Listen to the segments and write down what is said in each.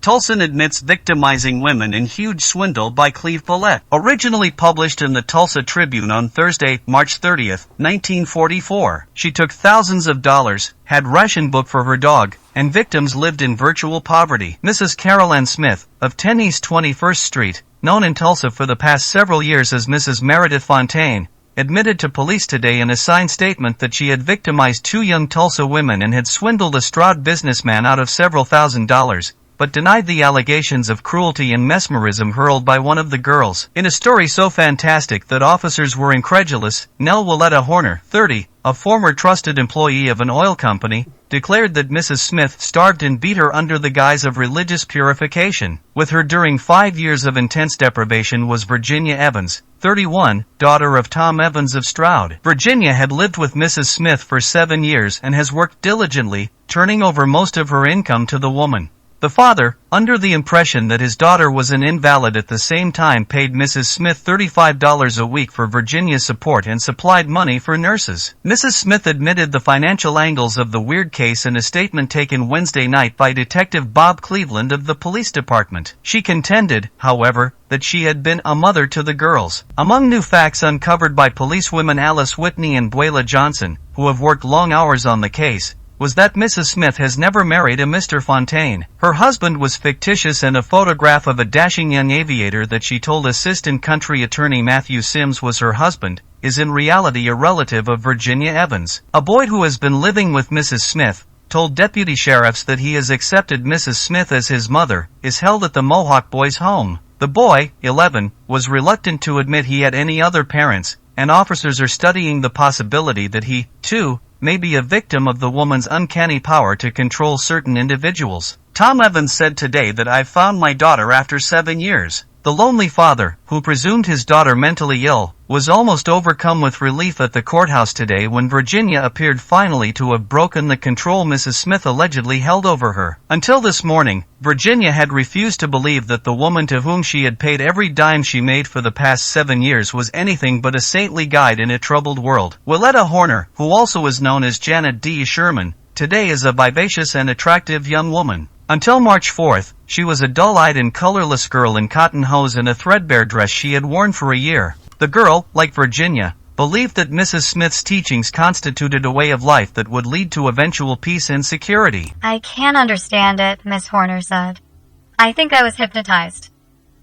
Tulsan admits victimizing women in huge swindle by Cleve Bullette. Originally published in the Tulsa Tribune on Thursday, March 30, 1944. She took thousands of dollars, had ration book for her dog, and victims lived in virtual poverty. Mrs. Carol Ann Smith, of 10 East 21st Street, known in Tulsa for the past several years as Mrs. Meredith Fontane, admitted to police today in a signed statement that she had victimized two young Tulsa women and had swindled a Stroud businessman out of several $1,000s, but denied the allegations of cruelty and mesmerism hurled by one of the girls. In a story so fantastic that officers were incredulous, Nell Willetta Horner, 30, a former trusted employee of an oil company, declared that Mrs. Smith starved and beat her under the guise of religious purification. With her during 5 years of intense deprivation was Virginia Evans, 31, daughter of Tom Evans of Stroud. Virginia had lived with Mrs. Smith for 7 years and has worked diligently, turning over most of her income to the woman. The father, under the impression that his daughter was an invalid at the same time, paid Mrs. Smith $35 a week for Virginia's support and supplied money for nurses. Mrs. Smith admitted the financial angles of the weird case in a statement taken Wednesday night by Detective Bob Cleveland of the police department. She contended, however, that she had been a mother to the girls. Among new facts uncovered by policewomen Alice Whitney and Beulah Johnson, who have worked long hours on the case, was that Mrs. Smith has never married a Mr. Fontane. Her husband was fictitious, and a photograph of a dashing young aviator that she told Assistant Country Attorney Matthew Sims was her husband, is in reality a relative of Virginia Evans. A boy who has been living with Mrs. Smith told deputy sheriffs that he has accepted Mrs. Smith as his mother, is held at the Mohawk boys' home. The boy, 11, was reluctant to admit he had any other parents, and officers are studying the possibility that he, too, may be a victim of the woman's uncanny power to control certain individuals. Tom Evans said today that "I've found my daughter after 7 years." The lonely father, who presumed his daughter mentally ill, was almost overcome with relief at the courthouse today when Virginia appeared finally to have broken the control Mrs. Smith allegedly held over her. Until this morning, Virginia had refused to believe that the woman to whom she had paid every dime she made for the past 7 years was anything but a saintly guide in a troubled world. Willetta Horner, who also is known as Janet D. Sherman, today is a vivacious and attractive young woman. Until March 4th, she was a dull-eyed and colorless girl in cotton hose and a threadbare dress she had worn for a year. The girl, like Virginia, believed that Mrs. Smith's teachings constituted a way of life that would lead to eventual peace and security. "I can't understand it," Miss Horner said. "I think I was hypnotized.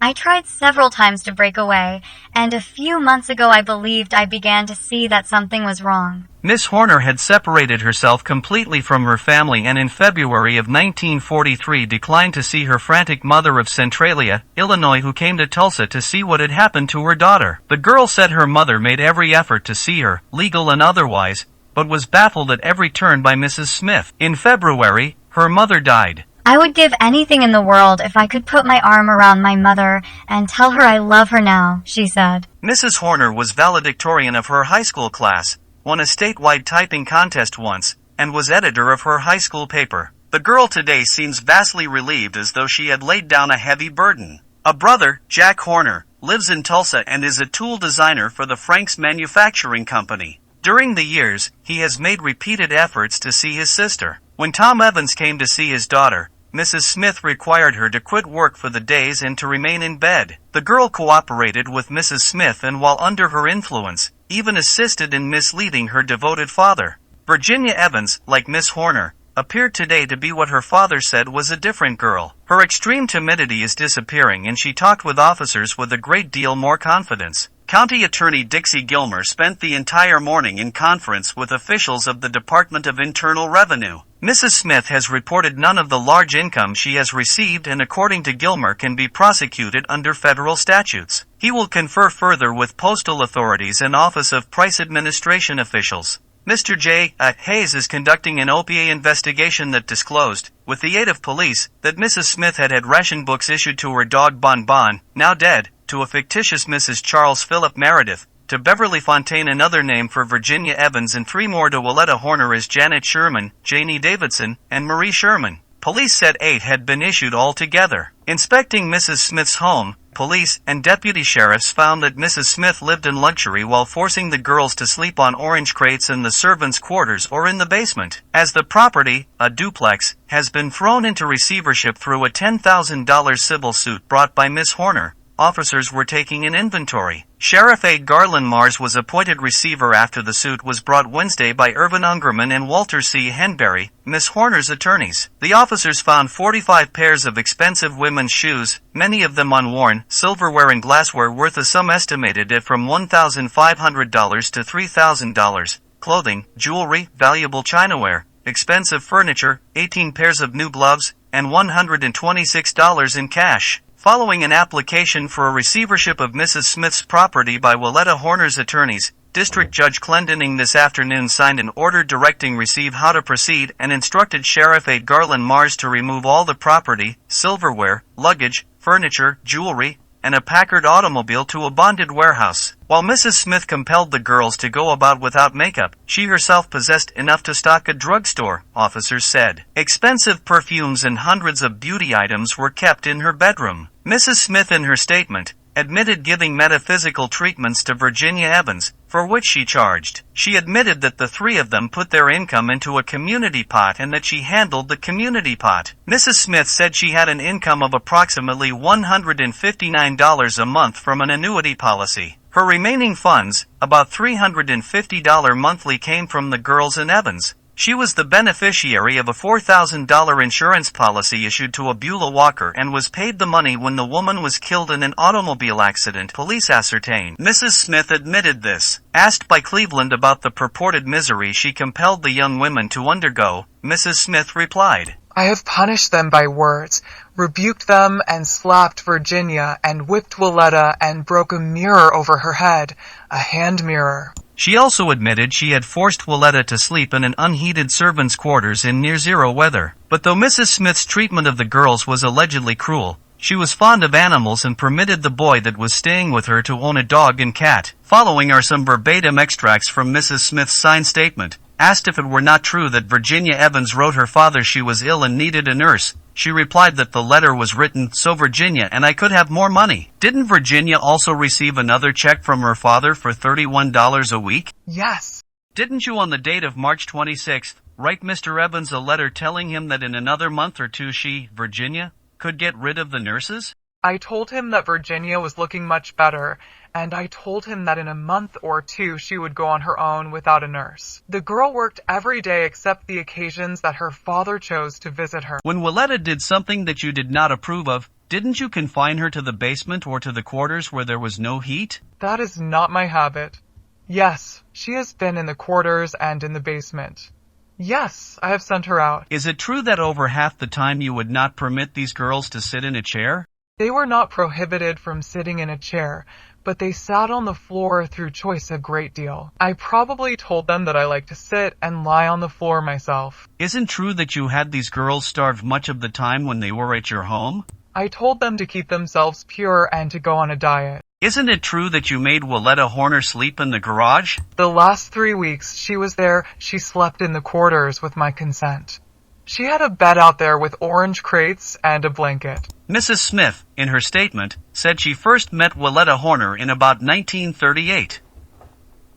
I tried several times to break away, and a few months ago I believed I began to see that something was wrong." Miss Horner had separated herself completely from her family and in February of 1943 declined to see her frantic mother of Centralia, Illinois, who came to Tulsa to see what had happened to her daughter. The girl said her mother made every effort to see her, legal and otherwise, but was baffled at every turn by Mrs. Smith. In February, her mother died. "I would give anything in the world if I could put my arm around my mother and tell her I love her now," she said. Mrs. Horner was valedictorian of her high school class, won a statewide typing contest once, and was editor of her high school paper. The girl today seems vastly relieved, as though she had laid down a heavy burden. A brother, Jack Horner, lives in Tulsa and is a tool designer for the Franks Manufacturing Company. During the years, he has made repeated efforts to see his sister. When Tom Evans came to see his daughter, Mrs. Smith required her to quit work for the days and to remain in bed. The girl cooperated with Mrs. Smith and, while under her influence, even assisted in misleading her devoted father. Virginia Evans, like Miss Horner, appeared today to be what her father said was a different girl. Her extreme timidity is disappearing and she talked with officers with a great deal more confidence. County Attorney Dixie Gilmer spent the entire morning in conference with officials of the Department of Internal Revenue. Mrs. Smith has reported none of the large income she has received and, according to Gilmer, can be prosecuted under federal statutes. He will confer further with postal authorities and Office of Price Administration officials. Mr. J. Hayes is conducting an OPA investigation that disclosed, with the aid of police, that Mrs. Smith had had ration books issued to her dog Bon Bon, now dead, to a fictitious Mrs. Charles Phillip Meredith, to Beverly Fontane, another name for Virginia Evans, and 3 more to Willetta Horner as Janet Sherman, Janie Davidson, and Marie Sherman. Police said 8 had been issued altogether. Inspecting Mrs. Smith's home, police and deputy sheriffs found that Mrs. Smith lived in luxury while forcing the girls to sleep on orange crates in the servants' quarters or in the basement. As the property, a duplex, has been thrown into receivership through a $10,000 civil suit brought by Miss Horner, officers were taking an inventory. Sheriff A. Garland Mars was appointed receiver after the suit was brought Wednesday by Irvin Ungerman and Walter C. Henberry, Miss Horner's attorneys. The officers found 45 pairs of expensive women's shoes, many of them unworn, silverware and glassware worth a sum estimated at from $1,500 to $3,000, clothing, jewelry, valuable chinaware, expensive furniture, 18 pairs of new gloves, and $126 in cash. Following an application for a receivership of Mrs. Smith's property by Willetta Horner's attorneys, District Judge Clendening this afternoon signed an order directing receive how to proceed and instructed Sheriff A. Garland Mars to remove all the property, silverware, luggage, furniture, jewelry, and a Packard automobile to a bonded warehouse. While Mrs. Smith compelled the girls to go about without makeup, she herself possessed enough to stock a drugstore, officers said. Expensive perfumes and hundreds of beauty items were kept in her bedroom. Mrs. Smith in her statement admitted giving metaphysical treatments to Virginia Evans, for which she charged. She admitted that the three of them put their income into a community pot and that she handled the community pot. Mrs. Smith said she had an income of approximately $159 a month from an annuity policy. Her remaining funds, about $350 monthly, came from the girls and Evans. She was the beneficiary of a $4,000 insurance policy issued to a Beulah Walker and was paid the money when the woman was killed in an automobile accident, police ascertained. Mrs. Smith admitted this. Asked by Cleveland about the purported misery she compelled the young women to undergo, Mrs. Smith replied, "I have punished them by words, rebuked them and slapped Virginia and whipped Willetta and broke a mirror over her head, a hand mirror." She also admitted she had forced Willetta to sleep in an unheated servants' quarters in near-zero weather. But though Mrs. Smith's treatment of the girls was allegedly cruel, she was fond of animals and permitted the boy that was staying with her to own a dog and cat. Following are some verbatim extracts from Mrs. Smith's signed statement. Asked if it were not true that Virginia Evans wrote her father she was ill and needed a nurse, she replied that the letter was written, "So Virginia and I could have more money." Didn't Virginia also receive another check from her father for $31 a week? Yes. Didn't you on the date of March 26th, write Mr. Evans a letter telling him that in another month or two she, Virginia, could get rid of the nurses? I told him that Virginia was looking much better, and I told him that in a month or two she would go on her own without a nurse. The girl worked every day except the occasions that her father chose to visit her. When Willetta did something that you did not approve of, didn't you confine her to the basement or to the quarters where there was no heat? That is not my habit. Yes, she has been in the quarters and in the basement. Yes, I have sent her out. Is it true that over half the time you would not permit these girls to sit in a chair? They were not prohibited from sitting in a chair, but they sat on the floor through choice a great deal. I probably told them that I like to sit and lie on the floor myself. Isn't true that you had these girls starved much of the time when they were at your home? I told them to keep themselves pure and to go on a diet. Isn't it true that you made Willetta Horner sleep in the garage? The last 3 weeks she was there, she slept in the quarters with my consent. She had a bed out there with orange crates and a blanket. Mrs. Smith, in her statement, said she first met Willetta Horner in about 1938.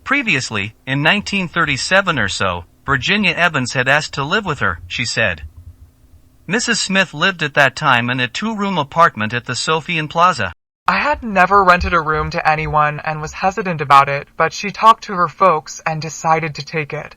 Previously, in 1937 or so, Virginia Evans had asked to live with her, she said. Mrs. Smith lived at that time in a 2-room apartment at the Sophian Plaza. I had never rented a room to anyone and was hesitant about it, but she talked to her folks and decided to take it.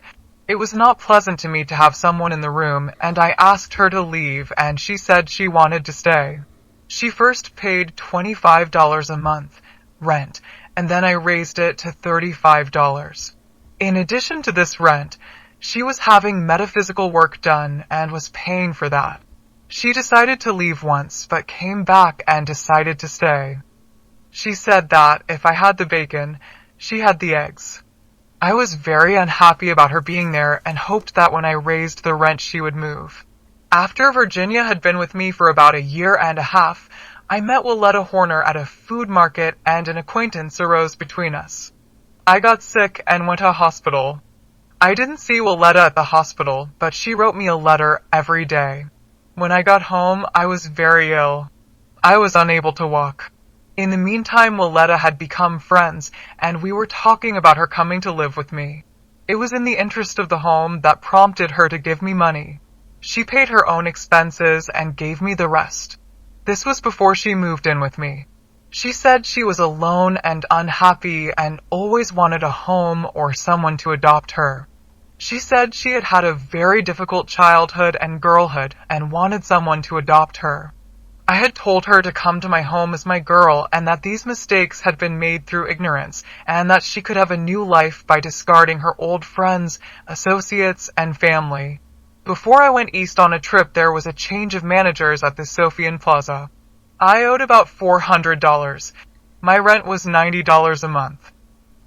It was not pleasant to me to have someone in the room, and I asked her to leave, and she said she wanted to stay. She first paid $25 a month, rent, and then I raised it to $35. In addition to this rent, she was having metaphysical work done and was paying for that. She decided to leave once, but came back and decided to stay. She said that if I had the bacon, she had the eggs. I was very unhappy about her being there and hoped that when I raised the rent she would move. After Virginia had been with me for about a year and a half, I met Willetta Horner at a food market and an acquaintance arose between us. I got sick and went to a hospital. I didn't see Willetta at the hospital, but she wrote me a letter every day. When I got home, I was very ill. I was unable to walk. In the meantime, Willetta had become friends, and we were talking about her coming to live with me. It was in the interest of the home that prompted her to give me money. She paid her own expenses and gave me the rest. This was before she moved in with me. She said she was alone and unhappy and always wanted a home or someone to adopt her. She said she had had a very difficult childhood and girlhood and wanted someone to adopt her. I had told her to come to my home as my girl and that these mistakes had been made through ignorance and that she could have a new life by discarding her old friends, associates, and family. Before I went east on a trip, there was a change of managers at the Sofian Plaza. I owed about $400. My rent was $90 a month.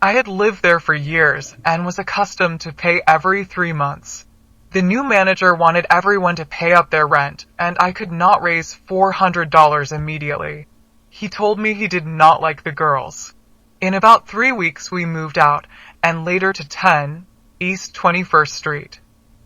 I had lived there for years and was accustomed to pay every 3 months. The new manager wanted everyone to pay up their rent, and I could not raise $400 immediately. He told me he did not like the girls. In about 3 weeks we moved out, and later to 10 East 21st Street.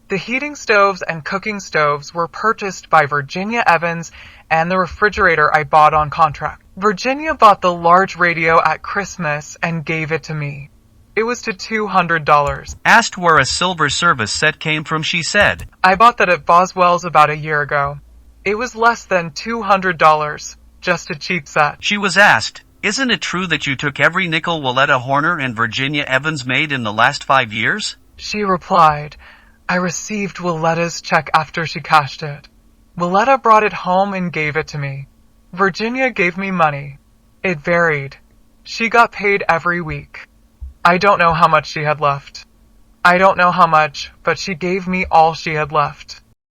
The heating stoves and cooking stoves were purchased by Virginia Evans and the refrigerator I bought on contract. Virginia bought the large radio at Christmas and gave it to me. It was to $200. Asked where a silver service set came from, she said, I bought that at Boswell's about a year ago. It was less than $200, just a cheap set. She was asked, isn't it true that you took every nickel Willetta Horner and Virginia Evans made in the last 5 years? She replied, I received Willetta's check after she cashed it. Willetta brought it home and gave it to me. Virginia gave me money. It varied. She got paid every week. I don't know how much she had left. I don't know how much, but she gave me all she had left.